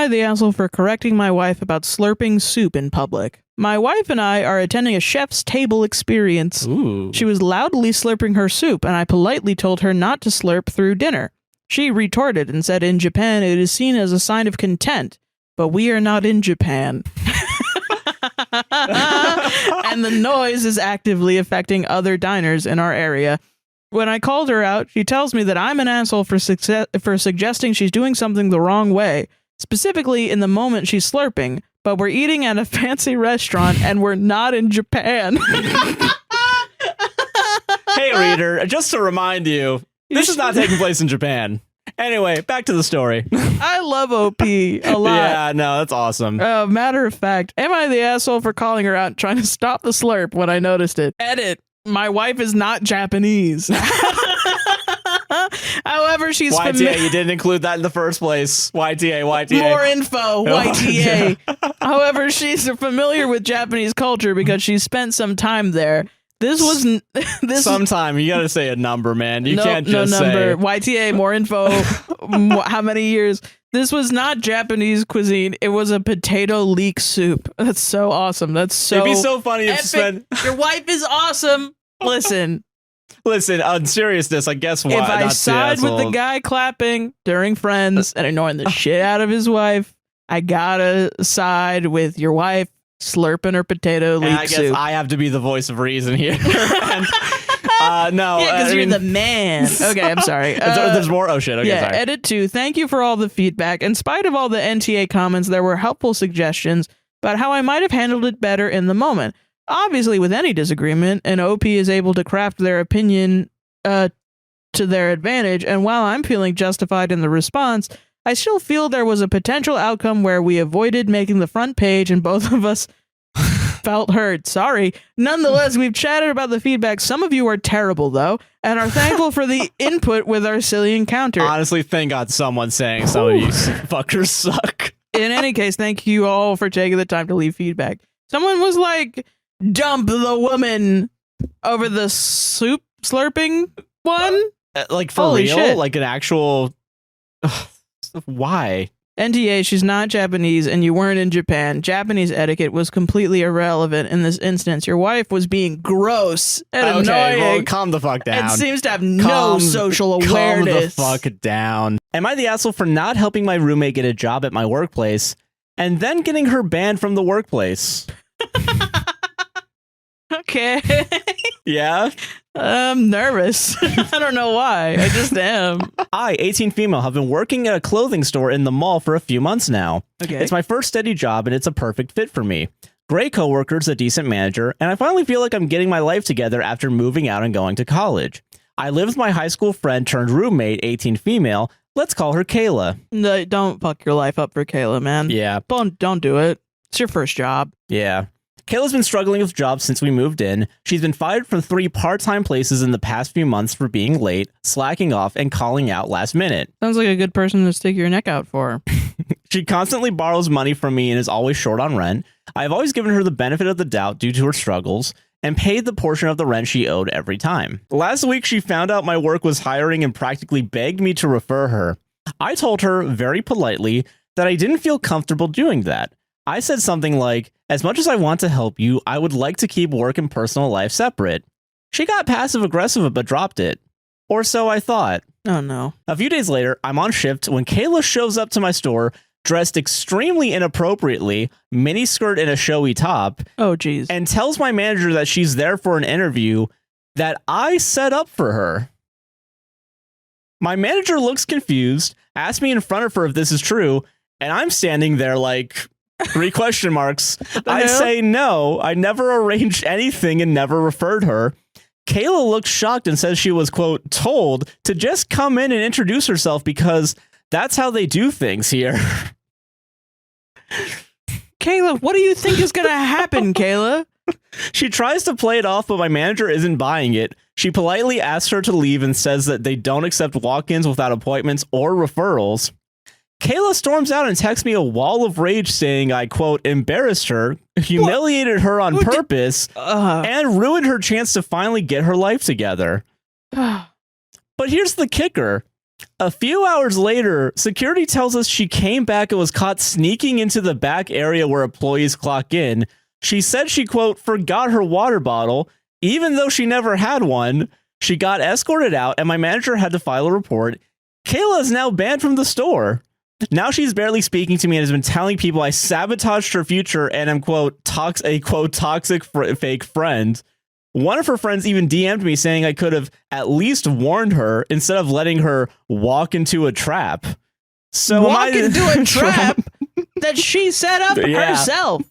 the asshole for correcting my wife about slurping soup in public? My wife and I are attending a chef's table experience. Ooh. She was loudly slurping her soup, and I politely told her not to slurp through dinner. She retorted and said in Japan it is seen as a sign of content, but we are not in Japan. And the noise is actively affecting other diners in our area. When I called her out, she tells me that I'm an asshole for suggesting she's doing something the wrong way, specifically in the moment she's slurping, but we're eating at a fancy restaurant and we're not in Japan. Hey, reader, just to remind you, this is not taking place in Japan. Anyway, back to the story. I love OP a lot. Yeah, no, that's awesome. Matter of fact, am I the asshole for calling her out and trying to stop the slurp when I noticed it? Edit. My wife is not Japanese. However, she's YTA, you didn't include that in the first place. YTA. More info, YTA. However, she's familiar with Japanese culture because she spent some time there. This was sometime. You gotta say a number, man. You can't just no number. say YTA, more info. How many years? This was not Japanese cuisine. It was a potato leek soup. That's so awesome. That's so. It'd be so funny if Your wife is awesome. Listen, on seriousness, I guess why. If I side with the guy clapping during Friends and ignoring the shit out of his wife, I gotta side with your wife slurping her potato leek I guess soup. I have to be the voice of reason here. No, because you're the man. Okay, I'm sorry. There's more. Oh shit. Okay, yeah, sorry. edit 2. Thank you for all the feedback. In spite of all the NTA comments, there were helpful suggestions about how I might have handled it better in the moment. Obviously, with any disagreement, an OP is able to craft their opinion to their advantage, and while I'm feeling justified in the response, I still feel there was a potential outcome where we avoided making the front page and both of us felt hurt. Sorry. Nonetheless, we've chatted about the feedback. Some of you are terrible, though, and are thankful for the input with our silly encounter. Honestly, thank God someone's saying some of you fuckers suck. In any case, thank you all for taking the time to leave feedback. Someone was like, dump the woman over the soup slurping one? Like, for Holy real? shit. Like an actual... Why? NTA, she's not Japanese and you weren't in Japan. Japanese etiquette was completely irrelevant in this instance. Your wife was being gross and annoying. Well, calm the fuck down. And seems to have no social awareness. Calm the fuck down. Am I the asshole for not helping my roommate get a job at my workplace and then getting her banned from the workplace? Okay. Yeah? I'm nervous. I don't know why. I just am. I, 18 female, have been working at a clothing store in the mall for a few months now. Okay. It's my first steady job and it's a perfect fit for me. Great coworkers, a decent manager, and I finally feel like I'm getting my life together after moving out and going to college. I live with my high school friend turned roommate, 18 female. Let's call her Kayla. No, don't fuck your life up for Kayla, man. Yeah. Don't do it. It's your first job. Yeah. Kayla's been struggling with jobs since we moved in. She's been fired from 3 part-time places in the past few months for being late, slacking off, and calling out last minute. Sounds like a good person to stick your neck out for. She constantly borrows money from me and is always short on rent. I've always given her the benefit of the doubt due to her struggles and paid the portion of the rent she owed every time. Last week, she found out my work was hiring and practically begged me to refer her. I told her very politely that I didn't feel comfortable doing that. I said something like, as much as I want to help you, I would like to keep work and personal life separate. She got passive aggressive but dropped it. Or so I thought. Oh no. A few days later, I'm on shift when Kayla shows up to my store dressed extremely inappropriately, miniskirt and a showy top. Oh geez. And tells my manager that she's there for an interview that I set up for her. My manager looks confused, asks me in front of her if this is true, and I'm standing there like... 3 question marks. I say no, I never arranged anything and never referred her. Kayla looks shocked and says she was, quote, told to just come in and introduce herself because that's how they do things here. Kayla, what do you think is going to happen, Kayla? She tries to play it off, but my manager isn't buying it. She politely asks her to leave and says that they don't accept walk-ins without appointments or referrals. Kayla storms out and texts me a wall of rage saying I, quote, embarrassed her, humiliated her on purpose, and ruined her chance to finally get her life together. But here's the kicker. A few hours later, security tells us she came back and was caught sneaking into the back area where employees clock in. She said she, quote, forgot her water bottle, even though she never had one. She got escorted out, and my manager had to file a report. Kayla is now banned from the store. Now she's barely speaking to me and has been telling people I sabotaged her future and am, quote, toxic fake friend. One of her friends even DM'd me saying I could have at least warned her instead of letting her walk into a trap. So walk into a trap that she set up herself.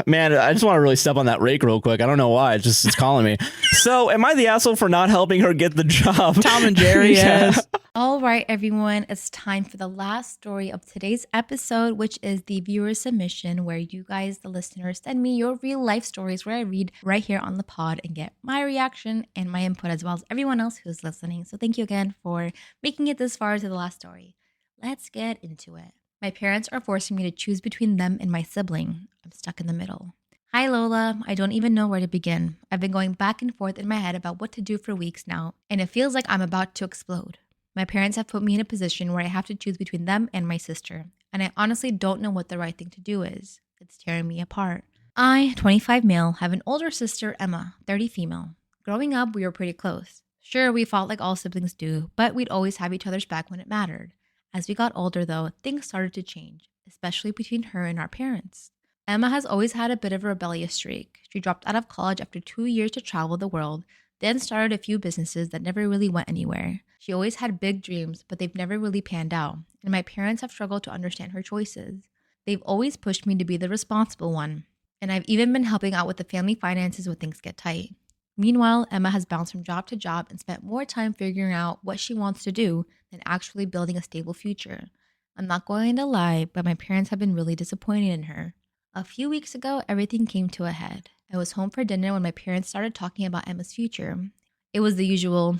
Man, I just want to really step on that rake real quick. I don't know why. It's calling me. So am I the asshole for not helping her get the job? Tom and Jerry, yes. All right, everyone. It's time for the last story of today's episode, which is the viewer submission, where you guys, the listeners, send me your real life stories where I read right here on the pod and get my reaction and my input, as well as everyone else who's listening. So thank you again for making it this far to the last story. Let's get into it. My parents are forcing me to choose between them and my sibling. I'm stuck in the middle. Hi, Lola. I don't even know where to begin. I've been going back and forth in my head about what to do for weeks now, and it feels like I'm about to explode. My parents have put me in a position where I have to choose between them and my sister, and I honestly don't know what the right thing to do is. It's tearing me apart. I, 25 male, have an older sister, Emma, 30 female. Growing up, we were pretty close. Sure, we fought like all siblings do, but we'd always have each other's back when it mattered. As we got older, though, things started to change, especially between her and our parents. Emma has always had a bit of a rebellious streak. She dropped out of college after 2 years to travel the world, then started a few businesses that never really went anywhere. She always had big dreams, but they've never really panned out, and my parents have struggled to understand her choices. They've always pushed me to be the responsible one, and I've even been helping out with the family finances when things get tight. Meanwhile, Emma has bounced from job to job and spent more time figuring out what she wants to do than actually building a stable future. I'm not going to lie, but my parents have been really disappointed in her. A few weeks ago, everything came to a head. I was home for dinner when my parents started talking about Emma's future. It was the usual,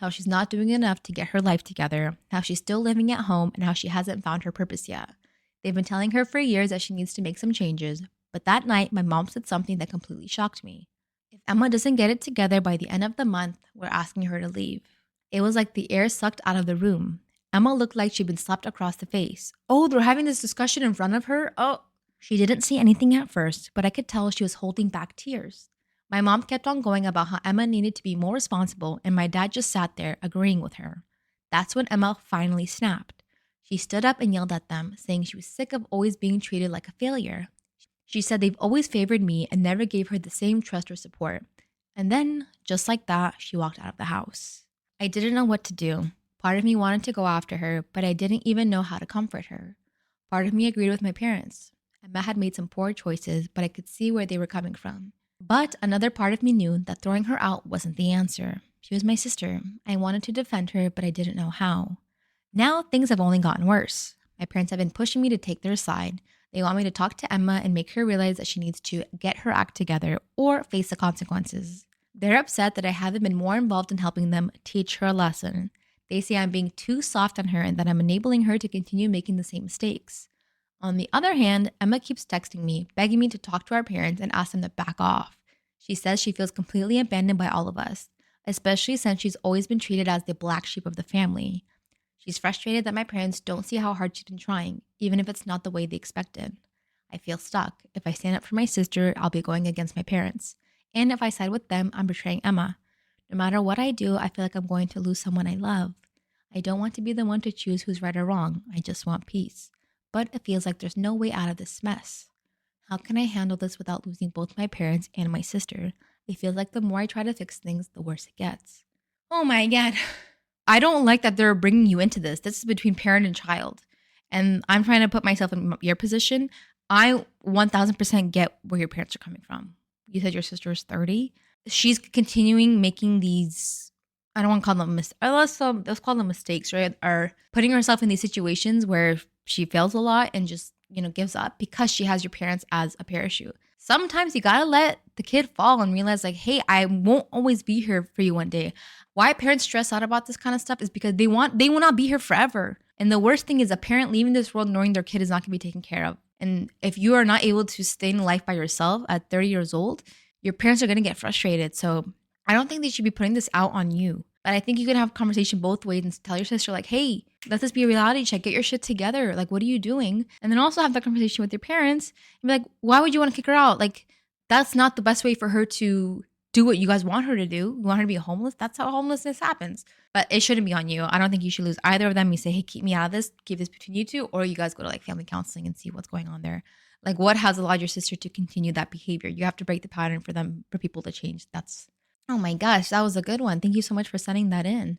how she's not doing enough to get her life together, how she's still living at home, and how she hasn't found her purpose yet. They've been telling her for years that she needs to make some changes, but that night, my mom said something that completely shocked me. If Emma doesn't get it together by the end of the month, we're asking her to leave. It was like the air sucked out of the room. Emma looked like she'd been slapped across the face. Oh, they're having this discussion in front of her? Oh. She didn't see anything at first, but I could tell she was holding back tears. My mom kept on going about how Emma needed to be more responsible, and my dad just sat there agreeing with her. That's when Emma finally snapped. She stood up and yelled at them, saying she was sick of always being treated like a failure. She said they've always favored me and never gave her the same trust or support. And then, just like that, she walked out of the house. I didn't know what to do. Part of me wanted to go after her, but I didn't even know how to comfort her. Part of me agreed with my parents. Emma had made some poor choices, but I could see where they were coming from. But another part of me knew that throwing her out wasn't the answer. She was my sister. I wanted to defend her, but I didn't know how. Now things have only gotten worse. My parents have been pushing me to take their side. They want me to talk to Emma and make her realize that she needs to get her act together or face the consequences. They're upset that I haven't been more involved in helping them teach her a lesson. They say I'm being too soft on her and that I'm enabling her to continue making the same mistakes. On the other hand, Emma keeps texting me, begging me to talk to our parents and ask them to back off. She says she feels completely abandoned by all of us, especially since she's always been treated as the black sheep of the family. She's frustrated that my parents don't see how hard she's been trying, even if it's not the way they expected. I feel stuck. If I stand up for my sister, I'll be going against my parents. And if I side with them, I'm betraying Emma. No matter what I do, I feel like I'm going to lose someone I love. I don't want to be the one to choose who's right or wrong. I just want peace. But it feels like there's no way out of this mess. How can I handle this without losing both my parents and my sister? It feels like the more I try to fix things, the worse it gets. Oh my God. I don't like that they're bringing you into this. This is between parent and child. And I'm trying to put myself in your position. I 1000% get where your parents are coming from. You said your sister is 30. She's continuing making these, I don't want to call them let's call them mistakes, right? Or putting herself in these situations where she fails a lot and just, gives up because she has your parents as a parachute. Sometimes you gotta let the kid fall and realize like, hey, I won't always be here for you one day. Why parents stress out about this kind of stuff is because they will not be here forever. And the worst thing is a parent leaving this world knowing their kid is not gonna be taken care of. And if you are not able to stay in life by yourself at 30 years old, your parents are gonna get frustrated. So I don't think they should be putting this out on you. But I think you can have a conversation both ways and tell your sister, like, hey, let this be a reality check. Get your shit together. Like, what are you doing? And then also have that conversation with your parents and be like, why would you want to kick her out? Like, that's not the best way for her to do what you guys want her to do. You want her to be homeless? That's how homelessness happens. But it shouldn't be on you. I don't think you should lose either of them. You say, hey, keep me out of this. Keep this between you two. Or you guys go to like family counseling and see what's going on there. Like, what has allowed your sister to continue that behavior? You have to break the pattern for people to change. Oh my gosh, that was a good one. Thank you so much for sending that in.